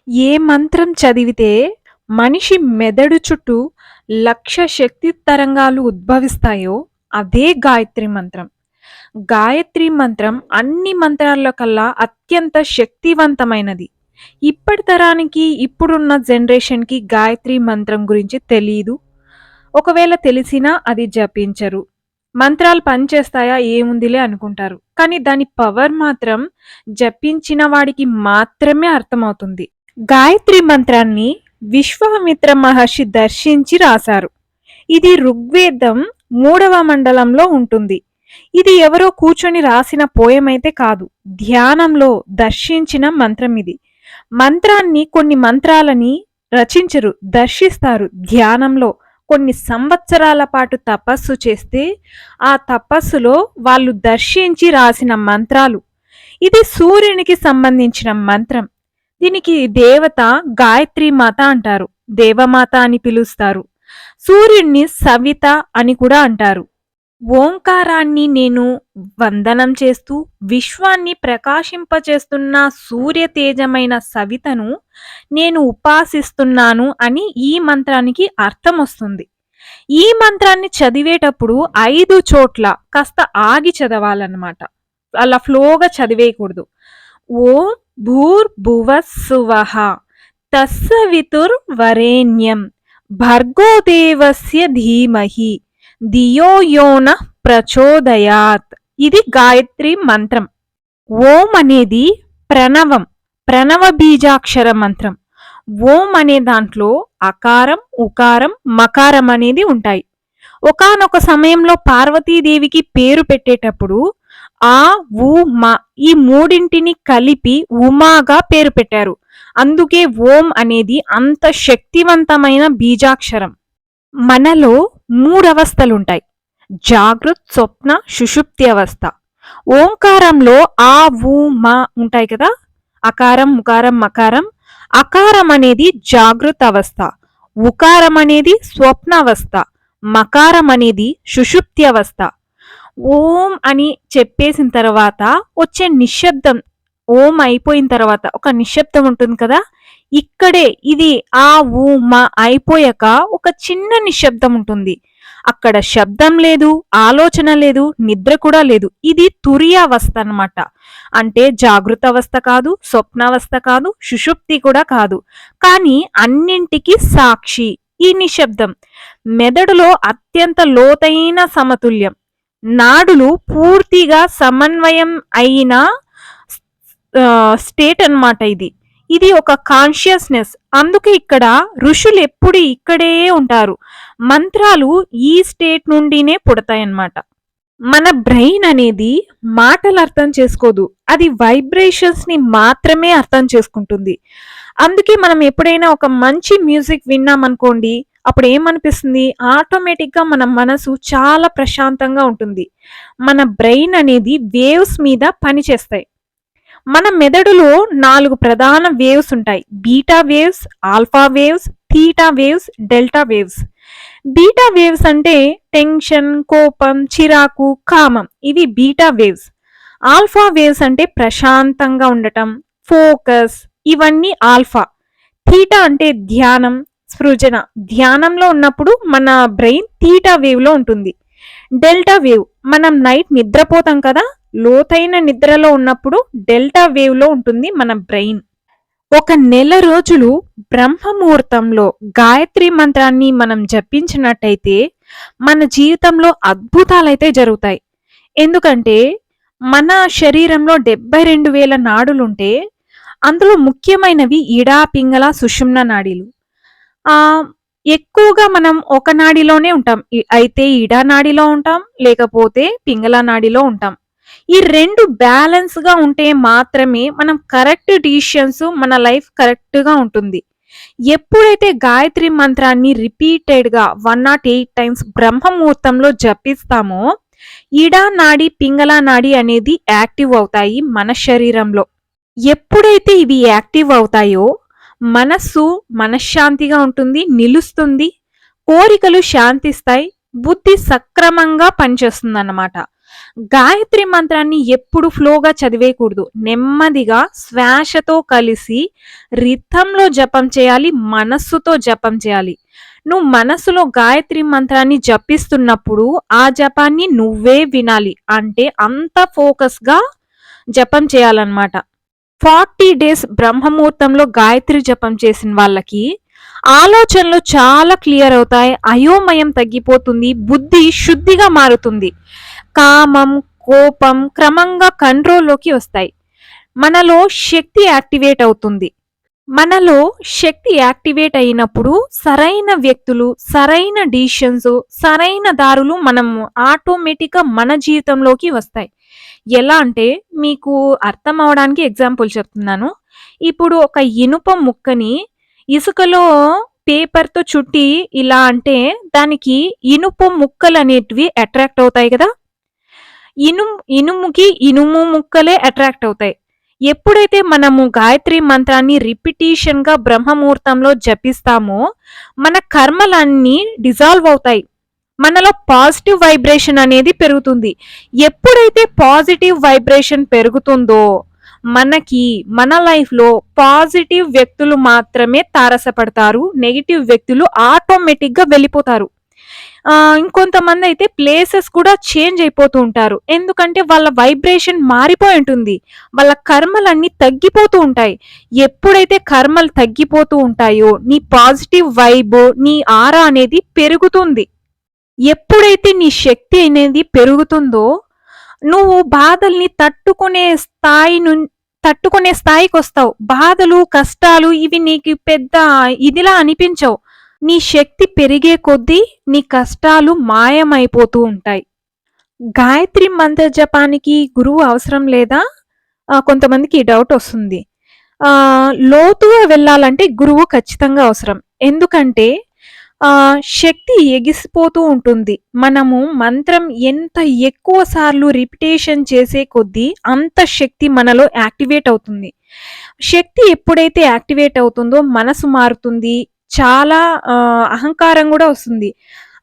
ఏ మంత్రం చదివితే మనిషి మెదడు చుట్టూ 1,00,000 శక్తి తరంగాలు ఉద్భవిస్తాయో అదే గాయత్రి మంత్రం. గాయత్రి మంత్రం అన్ని మంత్రాల్లో కల్లా అత్యంత శక్తివంతమైనది. ఇప్పటి తరానికి, ఇప్పుడున్న జనరేషన్‌కి గాయత్రి మంత్రం గురించి తెలీదు. ఒకవేళ తెలిసినా అది జపించరు. మంత్రాలు పనిచేస్తాయా? ఏముందిలే అనుకుంటారు. కానీ దాని పవర్ మాత్రం జపించిన వాడికి మాత్రమే అర్థమవుతుంది. గాయత్రి మంత్రాన్ని విశ్వామిత్ర మహర్షి దర్శించి రాశారు. ఇది ఋగ్వేదం 3వ మండలంలో ఉంటుంది. ఇది ఎవరో కూర్చొని రాసిన పోయం అయితే కాదు, ధ్యానంలో దర్శించిన మంత్రం ఇది. కొన్ని మంత్రాలని రచించరు, దర్శిస్తారు ధ్యానంలో. కొన్ని సంవత్సరాల పాటు తపస్సు చేస్తే ఆ తపస్సులో వాళ్ళు దర్శించి రాసిన మంత్రాలు. ఇది సూర్యునికి సంబంధించిన మంత్రం. దీనికి దేవత గాయత్రి మాత అంటారు, దేవమాత అని పిలుస్తారు. సూర్యుడిని సవిత అని కూడా అంటారు. ఓంకారాన్ని నేను వందనం చేస్తూ విశ్వాన్ని ప్రకాశింపచేస్తున్న సూర్య తేజమైన సవితను నేను ఉపాసిస్తున్నాను అని ఈ మంత్రానికి అర్థం వస్తుంది. ఈ మంత్రాన్ని చదివేటప్పుడు 5 చోట్ల కాస్త ఆగి చదవాలన్నమాట. అలా ఫ్లోగా చదివేయకూడదు. ఓం భూర్భువస్సువః తస్సవితుర్వరేణ్యం భర్గో దేవస్య ధీమహి ధియో యో నః ప్రచోదయాత్. ఇది గాయత్రి మంత్రం. ఓం అనేది ప్రణవ బీజాక్షర మంత్రం. ఓం అనే దాంట్లో అకారం, ఉకారం, మకారం అనేది ఉంటాయి. ఒకానొక సమయంలో పార్వతీదేవికి పేరు పెట్టేటప్పుడు ఆ, ఉ, మ ఈ మూడింటిని కలిపి ఉమాగా పేరు పెట్టారు. అందుకే ఓం అనేది అంత శక్తివంతమైన బీజాక్షరం. మనలో 3 అవస్థలుంటాయి: జాగృత్, స్వప్న, సుషుప్తి అవస్థ. ఓంకారంలో ఆ, ఉ, మ ఉంటాయి కదా, అకారం, ఉకారం, మకారం. అకారం అనేది జాగృత్ అవస్థ, ఉకారం అనేది స్వప్న అవస్థ, మకారం అనేది సుషుప్తి అవస్థ. ఓం అని చెప్పేసిన తర్వాత వచ్చే నిశ్శబ్దం, ఓం అయిపోయిన తర్వాత ఒక నిశ్శబ్దం ఉంటుంది కదా, ఇక్కడే ఇది ఆ, ఊ, మా అయిపోయాక ఒక చిన్న నిశ్శబ్దం ఉంటుంది. అక్కడ శబ్దం లేదు, ఆలోచన లేదు, నిద్ర కూడా లేదు. ఇది తురియావస్థ అన్నమాట. అంటే జాగృత అవస్థ కాదు, స్వప్నావస్థ కాదు, సుషుప్తి కూడా కాదు, కానీ అన్నింటికి సాక్షి ఈ నిశ్శబ్దం. మెదడులో అత్యంత లోతైన సమతుల్యం, నాడులు పూర్తిగా సమన్వయం అయిన స్టేట్ అన్నమాట ఇది. ఇది ఒక కాన్షియస్నెస్. అందుకే ఇక్కడ ఋషులు ఎప్పుడు ఇక్కడే ఉంటారు. మంత్రాలు ఈ స్టేట్ నుండినే పుడతాయన్నమాట. మన బ్రెయిన్ అనేది మాటలు అర్థం చేసుకోదు, అది వైబ్రేషన్స్ ని మాత్రమే అర్థం చేసుకుంటుంది. అందుకే మనం ఎప్పుడైనా ఒక మంచి మ్యూజిక్ విన్నామనుకోండి, అప్పుడు ఏమనిపిస్తుంది, ఆటోమేటిక్గా మన మనసు చాలా ప్రశాంతంగా ఉంటుంది. మన బ్రెయిన్ అనేది వేవ్స్ మీద పనిచేస్తాయి. మన మెదడులో 4 ప్రధాన వేవ్స్ ఉంటాయి: beta waves, alpha waves, theta waves, delta waves. Beta waves అంటే టెన్షన్, కోపం, చిరాకు, కామం, ఇవి బీటా వేవ్స్. ఆల్ఫా వేవ్స్ అంటే ప్రశాంతంగా ఉండటం, ఫోకస్, ఇవన్నీ ఆల్ఫా. థీటా అంటే ధ్యానం, సృజన. ధ్యానంలో ఉన్నప్పుడు మన బ్రెయిన్ థీటా వేవ్ లో ఉంటుంది. డెల్టా వేవ్, మనం నైట్ నిద్రపోతాం కదా, లోతైన నిద్రలో ఉన్నప్పుడు డెల్టా వేవ్ లో ఉంటుంది మన బ్రెయిన్. ఒక నెల రోజులు బ్రహ్మముహూర్తంలో గాయత్రి మంత్రాన్ని మనం జపించినట్టయితే మన జీవితంలో అద్భుతాలైతే జరుగుతాయి. ఎందుకంటే మన శరీరంలో 72,000 నాడులుంటే అందులో ముఖ్యమైనవి ఇడా, పింగళ, సుషుమ్న నాడీలు. ఎక్కువగా మనం ఒక నాడిలోనే ఉంటాం, అయితే ఇడా నాడిలో ఉంటాం, లేకపోతే పింగళ నాడిలో ఉంటాం. ఈ 2 బ్యాలెన్స్ గా ఉంటే మాత్రమే మనం కరెక్ట్ డిసిషన్స్, మన లైఫ్ కరెక్ట్ గా ఉంటుంది. ఎప్పుడైతే గాయత్రి మంత్రాన్ని రిపీటెడ్ గా 108 టైమ్స్ బ్రహ్మముహూర్తంలో జపిస్తామో ఇడా నాడి, పింగళ నాడి అనేది యాక్టివ్ అవుతాయి మన శరీరంలో. ఎప్పుడైతే ఇవి యాక్టివ్ అవుతాయో మనస్సు మనశ్శాంతిగా ఉంటుంది, నిలుస్తుంది, కోరికలు శాంతిస్తాయి, బుద్ధి సక్రమంగా పనిచేస్తుంది అన్నమాట. గాయత్రి మంత్రాన్ని ఎప్పుడు ఫ్లోగా చదివేయకూడదు. నెమ్మదిగా శ్వాసతో కలిసి రిథంలో జపం చేయాలి. మనస్సుతో జపం చేయాలి. నువ్వు మనసులో గాయత్రి మంత్రాన్ని జపిస్తున్నప్పుడు ఆ జపాన్ని నువ్వే వినాలి. అంటే అంత ఫోకస్‌గా జపం చేయాలన్నమాట. 40 డేస్ బ్రహ్మముహూర్తంలో గాయత్రి జపం చేసిన వాళ్ళకి ఆలోచనలు చాలా క్లియర్ అవుతాయి. అయోమయం తగ్గిపోతుంది. బుద్ధి శుద్ధిగా మారుతుంది. కామం, కోపం క్రమంగా కంట్రోల్‌లోకి వస్తాయి. మనలో శక్తి యాక్టివేట్ అవుతుంది. మనలో శక్తి యాక్టివేట్ అయినప్పుడు సరైన వ్యక్తులు, సరైన డిసిషన్స్, సరైన దారులు మనం ఆటోమేటిక్‌గా మన జీవితంలోకి వస్తాయి. ఎలా అంటే మీకు అర్థం అవ్వడానికి ఎగ్జాంపుల్ చెప్తున్నాను. ఇప్పుడు ఒక ఇనుప ముక్కని ఇసుకలో పేపర్‌తో చుట్టి ఇలా అంటే దానికి ఇనుప ముక్కలనేటివి అట్రాక్ట్ అవుతాయి కదా! ఇనుముకి ఇనుము ముక్కలే అట్రాక్ట్ అవుతాయి. ఎప్పుడైతే మనము గాయత్రి మంత్రాన్ని రిపిటీషన్‌గా బ్రహ్మముహూర్తంలో జపిస్తామో మన కర్మలన్నీ డిజాల్వ్ అవుతాయి. మనలో పాజిటివ్ వైబ్రేషన్ అనేది పెరుగుతుంది. ఎప్పుడైతే పాజిటివ్ వైబ్రేషన్ పెరుగుతుందో మనకి మన లైఫ్‌లో పాజిటివ్ వ్యక్తులు మాత్రమే తారసపడతారు. నెగెటివ్ వ్యక్తులు ఆటోమేటిక్‌గా వెళ్ళిపోతారు. ఇంకొంతమందయితే ప్లేసెస్ కూడా చేంజ్ అయిపోతూ ఉంటారు. ఎందుకంటే వాళ్ళ వైబ్రేషన్ మారిపోయి ఉంటుంది. వాళ్ళ కర్మలన్నీ తగ్గిపోతూ ఉంటాయి. ఎప్పుడైతే కర్మలు తగ్గిపోతూ ఉంటాయో నీ పాజిటివ్ వైబ్, నీ ఆరా అనేది పెరుగుతుంది. ఎప్పుడైతే నీ శక్తి అనేది పెరుగుతుందో నువ్వు బాధల్ని తట్టుకునే స్థాయికొస్తావు. బాధలు, కష్టాలు ఇవి నీకు పెద్ద ఇదిలా అనిపించవు. నీ శక్తి పెరిగే కొద్దీ నీ కష్టాలు మాయమైపోతూ ఉంటాయి. గాయత్రి మంత్ర జపానికి గురువు అవసరం లేదా? కొంతమందికి ఈ డౌట్ వస్తుంది. లోతుగా వెళ్ళాలంటే గురువు ఖచ్చితంగా అవసరం. ఎందుకంటే శక్తి ఎగిసిపోతూ ఉంటుంది. మనము మంత్రం ఎంత ఎక్కువ సార్లు రిపిటేషన్ చేసే కొద్దీ అంత శక్తి మనలో యాక్టివేట్ అవుతుంది. శక్తి ఎప్పుడైతే యాక్టివేట్ అవుతుందో మనసు మారుతుంది. చాలా అహంకారం కూడా వస్తుంది.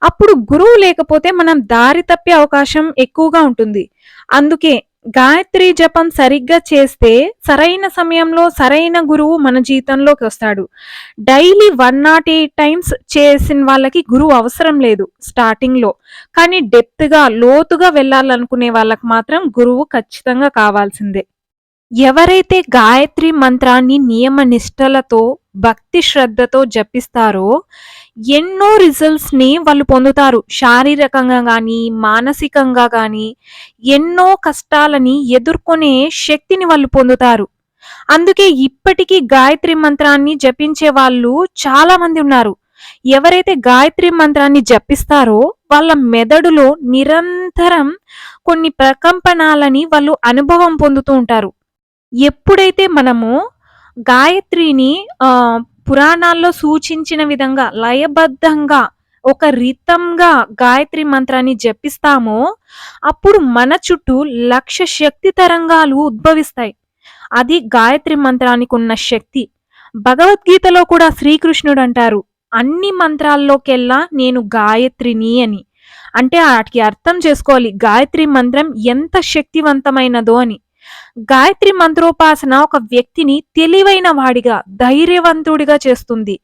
అప్పుడు గురువు లేకపోతే మనం దారి తప్పే అవకాశం ఎక్కువగా ఉంటుంది. అందుకే గాయత్రి జపం సరిగ్గా చేస్తే సరైన సమయంలో సరైన గురువు మన జీవితంలోకి వస్తాడు. డైలీ 108 టైమ్స్ చేసిన వాళ్ళకి గురువు అవసరం లేదు స్టార్టింగ్‌లో. కానీ డెప్త్‌గా, లోతుగా వెళ్ళాలనుకునే వాళ్ళకి మాత్రం గురువు ఖచ్చితంగా కావాల్సిందే. ఎవరైతే గాయత్రి మంత్రాన్ని నియమ నిష్టలతో, భక్తి శ్రద్ధతో జపిస్తారో ఎన్నో రిజల్ట్స్‌ని వాళ్ళు పొందుతారు. శారీరకంగా గానీ, మానసికంగా గానీ ఎన్నో కష్టాలని ఎదుర్కొనే శక్తిని వాళ్ళు పొందుతారు. అందుకే ఇప్పటికీ గాయత్రి మంత్రాన్ని జపించే వాళ్ళు చాలా మంది ఉన్నారు. ఎవరైతే గాయత్రి మంత్రాన్ని జపిస్తారో వాళ్ళ మెదడులో నిరంతరం కొన్ని ప్రకంపనాలని వాళ్ళు అనుభవం పొందుతూ ఉంటారు. ఎప్పుడైతే మనము గాయత్రిని పురాణాల్లో సూచించిన విధంగా లయబద్ధంగా ఒక రితంగా గాయత్రి మంత్రాన్ని జపిస్తామో అప్పుడు మన చుట్టూ 1,00,000 శక్తి తరంగాలు ఉద్భవిస్తాయి. అది గాయత్రి మంత్రానికి ఉన్న శక్తి. భగవద్గీతలో కూడా శ్రీకృష్ణుడు అంటారు, అన్ని మంత్రాల్లోకెల్లా నేను గాయత్రిని అని. అంటే వాటికి అర్థం చేసుకోవాలి గాయత్రి మంత్రం ఎంత శక్తివంతమైనదో అని. గాయత్రి మంత్రోపాసన ఒక వ్యక్తిని తెలివైన వాడిగా, ధైర్యవంతుడిగా చేస్తుంది.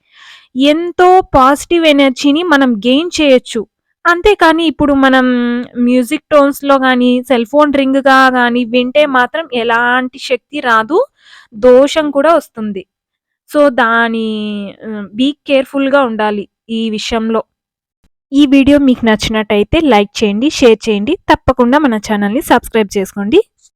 ఎంతో పాజిటివ్ ఎనర్జీని మనం గెయిన్ చేయొచ్చు. అంతేకాని ఇప్పుడు మనం మ్యూజిక్ టోన్స్‌లో గానీ, సెల్ ఫోన్ రింగ్‌గా గానీ వింటే మాత్రం ఎలాంటి శక్తి రాదు. దోషం కూడా వస్తుంది. సో, బీ కేర్‌ఫుల్‌గా ఉండాలి ఈ విషయంలో. ఈ వీడియో మీకు నచ్చినట్టయితే లైక్ చేయండి, షేర్ చేయండి. తప్పకుండా మన ఛానల్‌ని సబ్స్క్రైబ్ చేసుకోండి.